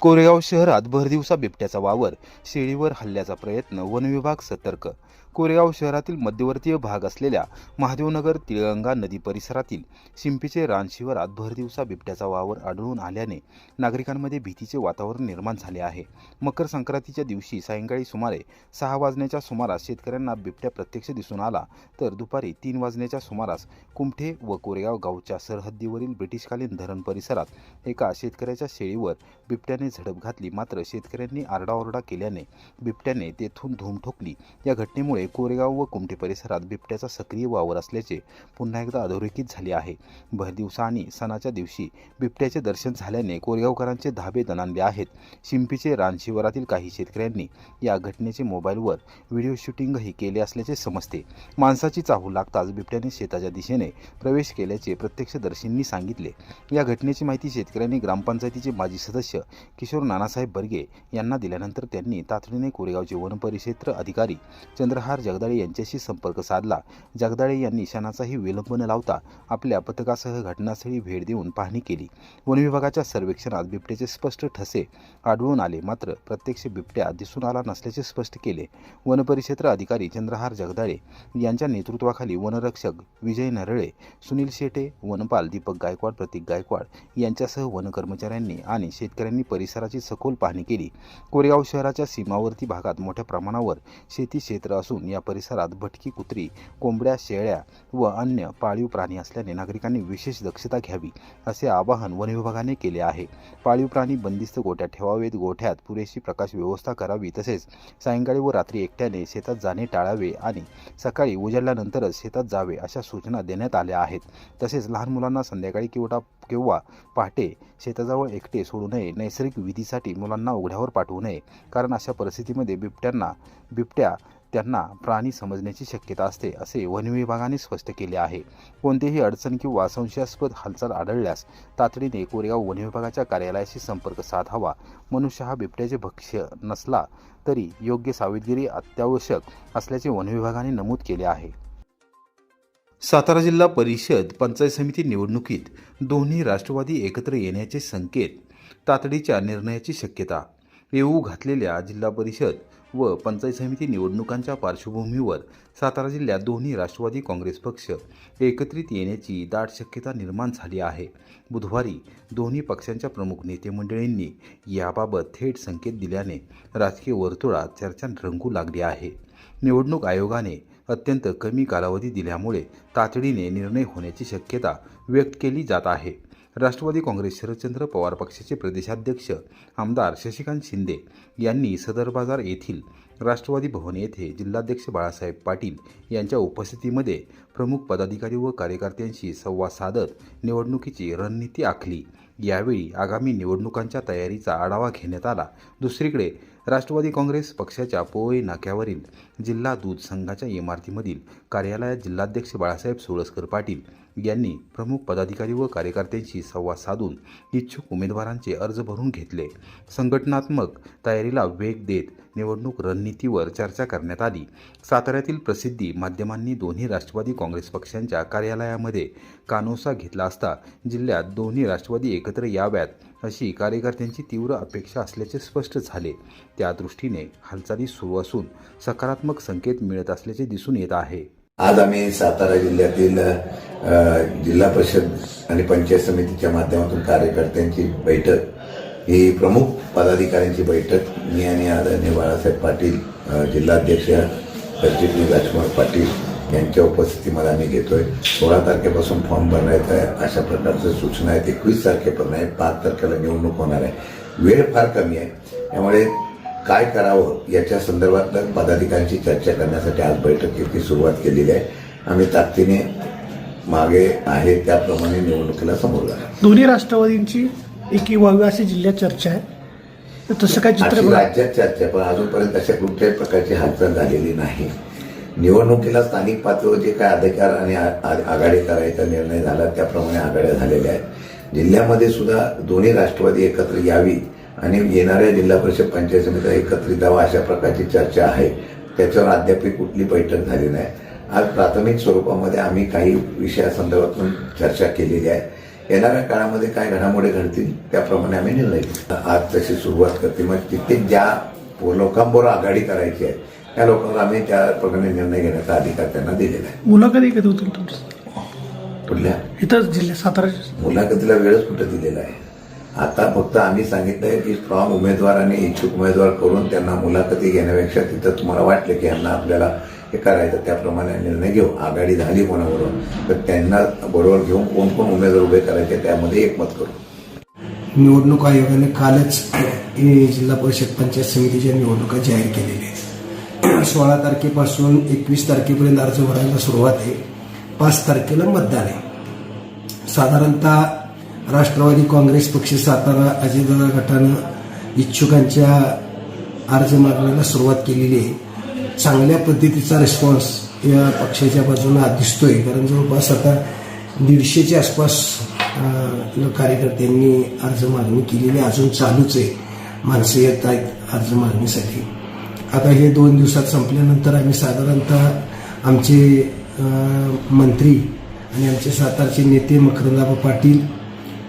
कोरेगाव शहरात भरदिवसा बिबट्याचा वावर, शेळीवर हल्ल्याचा प्रयत्न, वनविभाग सतर्क. कोरेगाव शहरातील मध्यवर्तीय भाग असलेल्या महादेवनगर तिळगंगा नदी परिसरातील शिंपीचे रान शिवारात भरदिवसा बिबट्याचा वावर आढळून आल्याने नागरिकांमध्ये भीतीचे वातावरण निर्माण झाले आहे. मकर संक्रांतीच्या दिवशी सायंकाळी सुमारे 6 वाजण्याच्या सुमारास शेतकऱ्यांना बिबट्या प्रत्यक्ष दिसून आला, तर दुपारी 3 वाजण्याच्या सुमारास कुमठे व कोरेगाव गावच्या सरहद्दीवरील ब्रिटिशकालीन धरण परिसरात एका शेतकऱ्याच्या शेळीवर बिबट्याने झडप घातली. मात्र शेतकऱ्यांनी आरडाओरडा केल्याने बिबट्याने तेथून धूम ठोकली. या घटनेमुळे कोरेगाव व कुमठे परिसरात बिबट्याचा सक्रिय वावर असल्याचे पुन्हा एकदा अधोरेखित झाले आहे. भरदिवसा आणि सणाच्या दिवशी बिबट्याचे दर्शन झाल्याने कोरेगावकरांचे धाबे दणाणले आहेत. शिंपीचे रान शिवारातील काही शेतकऱ्यांनी या घटनेचे मोबाईलवर व्हिडिओ शूटिंगही केले असल्याचे समजते. माणसाची चाहूल लागताच बिबट्याने शेताच्या दिशेने प्रवेश केल्याचे प्रत्यक्षदर्शींनी सांगितले. या घटनेची माहिती शेतकऱ्यांनी ग्रामपंचायतीचे माजी सदस्य किशोर नानासाहेब बर्गे यांना दिल्यानंतर त्यांनी तातडीने कोरेगावचे वनपरिक्षेत्र अधिकारी चंद्रहार जगदाळे यांच्याशी संपर्क साधला. जगदाळे यांनी क्षणाचाही विलंब न लावता आपल्या पथकासह घटनास्थळी भेट देऊन पाहणी केली. वनविभागाच्या सर्वेक्षणात बिबट्याचे स्पष्ट ठसे आढळून आले, मात्र प्रत्यक्ष बिबट्या दिसून आला नसल्याचे स्पष्ट केले. वनपरिक्षेत्र अधिकारी चंद्रहार जगदाळे यांच्या नेतृत्वाखाली वनरक्षक विजय नरळे, सुनील शेटे, वनपाल दीपक गायकवाड, प्रतीक गायकवाड यांच्यासह वन कर्मचाऱ्यांनी आणि शेतकऱ्यांनी परिसराची सखोल पाहणी केली. कोरेगाव शहराच्या सीमावर्ती भागात मोठ्या प्रमाणावर शेती क्षेत्र असून या परिसरात भटकी कुत्री, कोंबड्या, शेळ्या व अन्य पाळीव प्राणी असल्याने नागरिकांनी विशेष दक्षता घ्यावी असे आवाहन वनविभागाने केले आहे. पाळीव प्राणी बंदिस्त गोठ्यात ठेवावेत, गोठ्यात पुरेशी प्रकाश व्यवस्था करावी, तसेच सायंकाळी व रात्री एकट्याने शेतात जाणे टाळावे आणि सकाळी उजाडल्यानंतरच शेतात जावे अशा सूचना देण्यात आल्या आहेत. तसेच लहान मुलांना संध्याकाळी किंवा पहाटे शेताजवळ एकटे सोडू नये. नैसर्गिक विधीसाठी मुलांना उघड्यावर पाठवू नये, कारण अशा परिस्थितीमध्ये बिबट्या त्यांना प्राणी समजण्याची शक्यता असते असे वनविभागाने स्पष्ट केले आहे. कोणतीही अडचण किंवा संशयास्पद हालचाल आढळल्यास तातडीने कोरेगाव वनविभागाच्या कार्यालयाशी संपर्क साधावा. मनुष्य हा बिबट्याचे भक्ष्य नसला तरी योग्य सावधगिरी अत्यावश्यक असल्याचे वनविभागाने नमूद केले आहे. सातारा जिल्हा परिषद पंचायत समिती निवडणुकीत दोन्ही राष्ट्रवादी एकत्र येण्याचे संकेत, तातडीच्या निर्णयाची शक्यता. येऊ घातलेल्या जिल्हा परिषद व पंचायत समिती निवडणुकांच्या पार्श्वभूमीवर सातारा जिल्ह्यात दोन्ही राष्ट्रवादी काँग्रेस पक्ष एकत्रित येण्याची दाट शक्यता निर्माण झाली आहे. बुधवारी दोन्ही पक्षांच्या प्रमुख नेते मंडळींनी याबाबत थेट संकेत दिल्याने राजकीय वर्तुळात चर्चा रंगू लागली आहे. निवडणूक आयोगाने अत्यंत कमी कालावधी दिल्यामुळे तातडीने निर्णय होण्याची शक्यता व्यक्त केली जात आहे. राष्ट्रवादी काँग्रेस शरदचंद्र पवार पक्षाचे प्रदेशाध्यक्ष आमदार शशिकांत शिंदे यांनी सदर बाजार येथील राष्ट्रवादी भवन येथे जिल्हाध्यक्ष बाळासाहेब पाटील यांच्या उपस्थितीमध्ये प्रमुख पदाधिकारी व कार्यकर्त्यांशी संवाद साधत निवडणुकीची रणनीती आखली. यावेळी आगामी निवडणुकांच्या तयारीचा आढावा घेण्यात आला. दुसरीकडे राष्ट्रवादी काँग्रेस पक्षाच्या पोवई नाक्यावरील जिल्हा दूध संघाच्या इमारतीमधील कार्यालयात जिल्हाध्यक्ष बाळासाहेब सोळसकर पाटील यांनी प्रमुख पदाधिकारी व कार्यकर्त्यांशी संवाद साधून इच्छुक उमेदवारांचे अर्ज भरून घेतले. संघटनात्मक तयारीला वेग देत निवडणूक रणनीतीवर चर्चा करण्यात आली. साताऱ्यातील प्रसिद्धी माध्यमांनी दोन्ही राष्ट्रवादी काँग्रेस पक्षांच्या कार्यालयामध्ये कानोसा घेतला असता जिल्ह्यात दोन्ही राष्ट्रवादी एकत्र याव्यात अशी कार्यकर्त्यांची तीव्र अपेक्षा असल्याचे स्पष्ट झाले. त्या दृष्टीने हालचाली सुरू असून सकारात्मक संकेत मिळत असल्याचे दिसून येत आहे. आज आम्ही सातारा जिल्ह्यातील जिल्हा परिषद आणि पंचायत समितीच्या माध्यमातून कार्यकर्त्यांची बैठक, ही प्रमुख पदाधिकाऱ्यांची बैठक मी आणि आदरणीय बाळासाहेब पाटील, जिल्हाध्यक्ष सरचिटणीस राजकुमार पाटील यांच्या उपस्थितीमध्ये आम्ही घेतोय. 16 तारखेपासून फॉर्म भरायचा आहे अशा प्रकारच्या सूचना आहेत. 21 तारखेपर्यंत आहे. 5 तारखेला निवडणूक होणार आहे. वेळ फार कमी आहे, त्यामुळे काय करावं याच्या संदर्भात पदाधिकाऱ्यांची चर्चा करण्यासाठी आज बैठकीची सुरुवात केलेली आहे. आम्ही ताकदीने मागे आहे त्याप्रमाणे निवडणुकीला समोर जाणार. दोन्ही राष्ट्रवादींची एकी व्हावी अशी जिल्ह्यात चर्चा आहे, तर तसं काय चित्र राज्यात चर्चा आहे, पण अजूनपर्यंत अशा कुठल्याही प्रकारची हालचाल झालेली नाही. निवडणुकीला स्थानिक पातळीवर जे काय अधिकार आणि आघाडी करायचा निर्णय झाला त्याप्रमाणे आघाड्या झालेल्या आहेत. जिल्ह्यामध्ये सुद्धा दोन्ही राष्ट्रवादी एकत्र यावी आणि येणाऱ्या जिल्हा परिषद पंचायत समिती एकत्रित जावा अशा प्रकारची चर्चा आहे. त्याच्यावर अद्याप कुठली बैठक झाली नाही. आज प्राथमिक स्वरूपामध्ये आम्ही काही विषयासंदर्भातून चर्चा केलेली आहे. येणाऱ्या काळामध्ये काय घडामोडी घडतील त्याप्रमाणे आम्ही निर्णय घेऊ. आज तशी सुरुवात करते, मग तिथे ज्या लोकांबरोबर आघाडी करायची आहे त्या लोकांना आम्ही त्या प्रकारे निर्णय घेण्याचा अधिकार त्यांना दिलेला आहे. मुलाखती कधी होतील तुमचं कुठल्या इथंच जिल्ह्यात सातारा? मुलाखतीला वेळच कुठं दिलेला आहे. आता फक्त आम्ही सांगितलंय की स्ट्रॉंग उमेदवार आणि इच्छुक उमेदवार करून त्यांना मुलाखती घेण्यापेक्षा तिथं तुम्हाला वाटलं की यांना आपल्याला हे करायचं त्याप्रमाणे निर्णय घेऊ. आघाडी झाली कोणाबरोबर तर त्यांना बरोबर घेऊन कोण कोण उमेदवार उभे करायचे त्यामध्ये एकमत करू. निवडणूक आयोगाने कालच जिल्हा परिषद पंचायत समितीच्या निवडणुका जाहीर केलेल्या आहेत. 16 तारखेपासून 21 तारखेपर्यंत अर्ज भरायला सुरुवात आहे. 5 तारखेला मतदान आहे. साधारणतः राष्ट्रवादी काँग्रेस पक्ष सातारा अजितदादा गटानं इच्छुकांच्या अर्ज मागणीला सुरुवात केलेली आहे. चांगल्या पद्धतीचा रिस्पॉन्स या पक्षाच्या बाजूने दिसतोय, कारण जवळपास आता 150च्या आसपास कार्यकर्त्यांनी अर्ज मागणी केलेली अजून चालूच आहे. माणसं येत आहेत अर्ज मागणीसाठी. आता हे 2 दिवसात संपल्यानंतर आम्ही साधारणतः आमचे मंत्री आणि आमचे सातारचे नेते मकरंदाबा पाटील,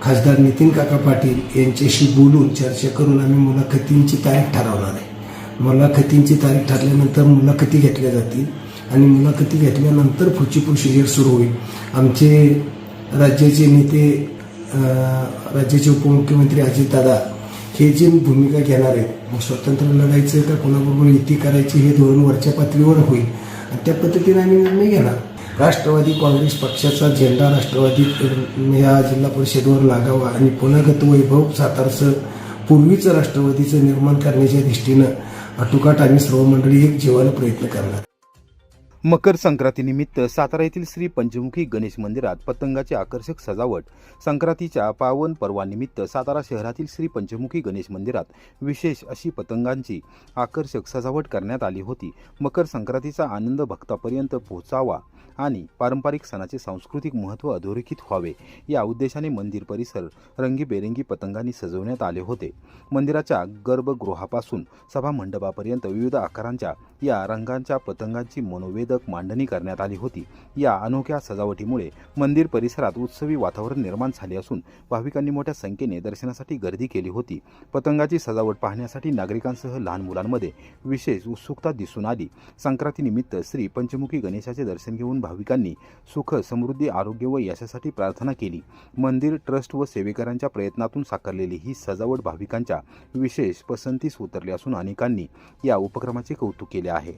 खासदार नितीन काका पाटील यांच्याशी बोलून चर्चा करून आम्ही मुलाखतींची तारीख ठरवणार आहे. मुलाखतींची तारीख ठरल्यानंतर मुलाखती घेतल्या जातील आणि मुलाखती घेतल्यानंतर पुढची प्रोसिजर सुरू होईल. आमचे राज्याचे नेते, राज्याचे उपमुख्यमंत्री अजितदादा हे जी भूमिका घेणार आहेत, मग स्वतंत्र लढायचं का कोणाबरोबर युती करायची हे धोरण वरच्या पातळीवर होईल आणि त्या पद्धतीने आम्ही निर्णय घेणार. राष्ट्रवादी काँग्रेस पक्षाचा झेंडा राष्ट्रवादी या जिल्हा परिषदेवर लागावा आणि पुनर्गत वैभव सातारचं पूर्वीचं राष्ट्रवादीचं निर्माण करण्याच्या दृष्टीनं अटोकाट आम्ही सर्व मंडळी एक जीवाला प्रयत्न करणार. मकर संक्रांतीनिमित्त सातारा येथील श्री पंचमुखी गणेश मंदिरात पतंगाची आकर्षक सजावट. संक्रांतीच्या पावन पर्वानिमित्त सातारा शहरातील श्री पंचमुखी गणेश मंदिरात विशेष अशी पतंगांची आकर्षक सजावट करण्यात आली होती. मकर संक्रांतीचा आनंद भक्तापर्यंत पोहोचावा आणि पारंपरिक सणाचे सांस्कृतिक महत्त्व अधोरेखित व्हावे या उद्देशाने मंदिर परिसर रंगीबेरंगी पतंगांनी सजवण्यात आले होते. मंदिराच्या गर्भगृहापासून सभामंडपापर्यंत विविध आकारांच्या या रंगांच्या पतंगांची मनोवेधक मांडणी करण्यात आली होती. या अनोख्या सजावटीमुळे मंदिर परिसरात उत्सवी वातावरण निर्माण झाले असून भाविकांनी मोठ्या संख्येने दर्शनासाठी गर्दी केली होती. पतंगाची सजावट पाहण्यासाठी नागरिकांसह लहान मुलांमध्ये विशेष उत्सुकता दिसून आली. संक्रांतीनिमित्त श्री पंचमुखी गणेशाचे दर्शन घेऊन भाविकांनी सुख, समृद्धी, आरोग्य व यशासाठी प्रार्थना केली. मंदिर ट्रस्ट व सेवेकरांच्या प्रयत्नातून साकारलेली ही सजावट भाविकांच्या विशेष पसंतीस उतरली असून अनेकांनी या उपक्रमाचे कौतुक केले आहे.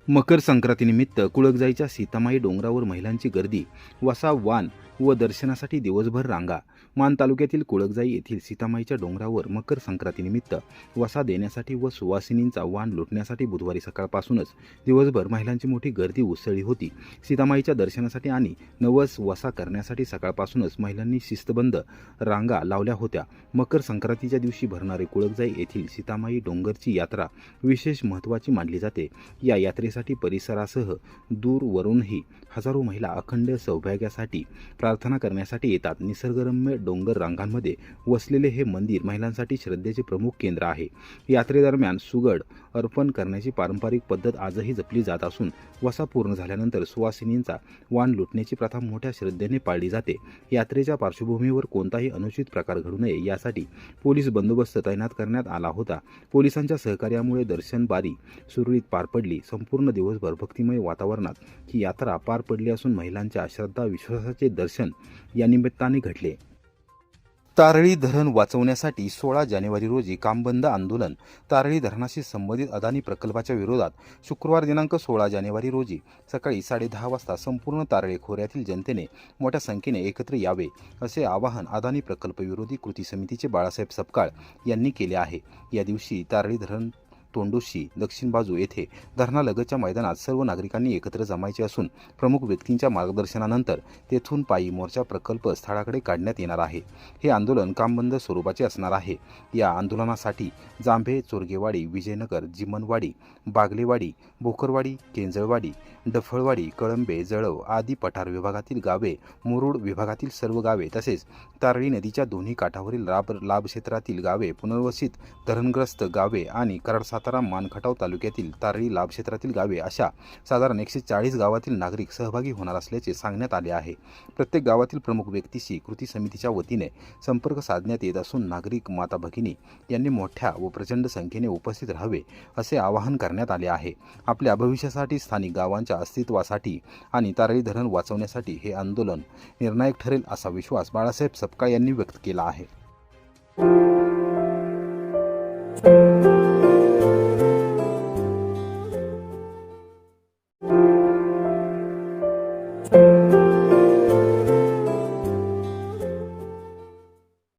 मकर संक्रांतीनिमित्त कुळकजाईच्या सीतामाई डोंगरावर महिलांची गर्दी. वसा, वान व दर्शनासाठी दिवसभर रांगा. मान तालुक्यातील कुळकजाई येथील सीतामाईच्या डोंगरावर मकर संक्रांतीनिमित्त वसा देण्यासाठी व सुवासिनींचा वाण लुटण्यासाठी बुधवारी सकाळपासूनच दिवसभर महिलांची मोठी गर्दी उसळली होती. सीतामाईच्या दर्शनासाठी आणि नवस वसा करण्यासाठी सकाळपासूनच महिलांनी शिस्तबंद रांगा लावल्या होत्या. मकर संक्रांतीच्या दिवशी भरणारे कुळकजाई येथील सीतामाई डोंगरची यात्रा विशेष महत्त्वाची मानली जाते. या यात्रेसाठी परिसरासह दूरवरूनही हजारो महिला अखंड सौभाग्यासाठी प्रार्थना करण्यासाठी येतात. निसर्गरम्य डोंगर रांगांमध्ये वसलेले हे मंदिर महिलांसाठी श्रद्धेचे प्रमुख केंद्र आहे. यात्रेदरम्यान सुगड अर्पण करण्याची पारंपरिक पद्धत आजही जपली जात असून वसा पूर्ण झाल्यानंतर सुवासिनींचा वाण लुटण्याची प्रथा मोठ्या श्रद्धेने पाळली जाते. यात्रेच्या पार्श्वभूमीवर कोणताही अनुचित प्रकार घडू नये यासाठी पोलीस बंदोबस्त तैनात करण्यात आला होता. पोलिसांच्या सहकार्यामुळे दर्शन बारी सुरळीत पार पडली. संपूर्ण दिवसभर भक्तिमय वातावरणात ही यात्रा पार पडली असून महिलांच्या श्रद्धा विश्वासाचे दर्शन या निमित्ताने घडले. तारळी धरण वाचवण्यासाठी 16 जानेवारी रोजी कामबंद आंदोलन. तारळी धरणाशी संबंधित अदानी प्रकल्पाच्या विरोधात शुक्रवार दिनांक 16 जानेवारी रोजी सकाळी 10:30 वाजता संपूर्ण तारळी खोऱ्यातील जनतेने मोठ्या संख्येने एकत्र यावे असे आवाहन अदानी प्रकल्प विरोधी कृती समितीचे बाळासाहेब सपकाळ यांनी केले आहे. या दिवशी तारळी धरण तोंडोशी दक्षिण बाजू येथे धरणालगतच्या मैदानात सर्व नागरिकांनी एकत्र जमायचे असून प्रमुख व्यक्तींच्या मार्गदर्शनानंतर तेथून पायी मोर्चा प्रकल्प स्थळाकडे काढण्यात येणार आहे. हे आंदोलन कामबंद स्वरूपाचे असणार आहे. या आंदोलनासाठी जांभे, चोरगेवाडी, विजयनगर, जिमनवाडी, बागलेवाडी, बोकरवाडी, केंजळवाडी, डफळवाडी, कळंबे, जळव आदी पठार विभागातील गावे, मुरुड विभागातील सर्व गावे तसेच तारळी नदीच्या दोन्ही काठावरील लाभ क्षेत्रातील गावे, पुनर्वसित धरणग्रस्त गावे आणि कराड सातारा मानखटाव तालुक्यातील तारळी लाभ क्षेत्रातील गावे अशा साधारण 140 गावातील नागरिक सहभागी होणार असल्याचे सांगण्यात आले आहे. प्रत्येक गावातील प्रमुख व्यक्तीशी कृती समितीच्या वतीने संपर्क साधण्यात येत असून नागरिक माता भगिनी यांनी मोठ्या व प्रचंड संख्येने उपस्थित राहावे असे आवाहन करण्यात आले आहे. आपल्या भविष्यासाठी, स्थानिक गावांच्या अस्तित्वासाठी आणि तारळी धरण वाचवण्यासाठी हे आंदोलन निर्णायक ठरेल असा विश्वास बाळासाहेब सपकाळ यांनी व्यक्त केला आहे.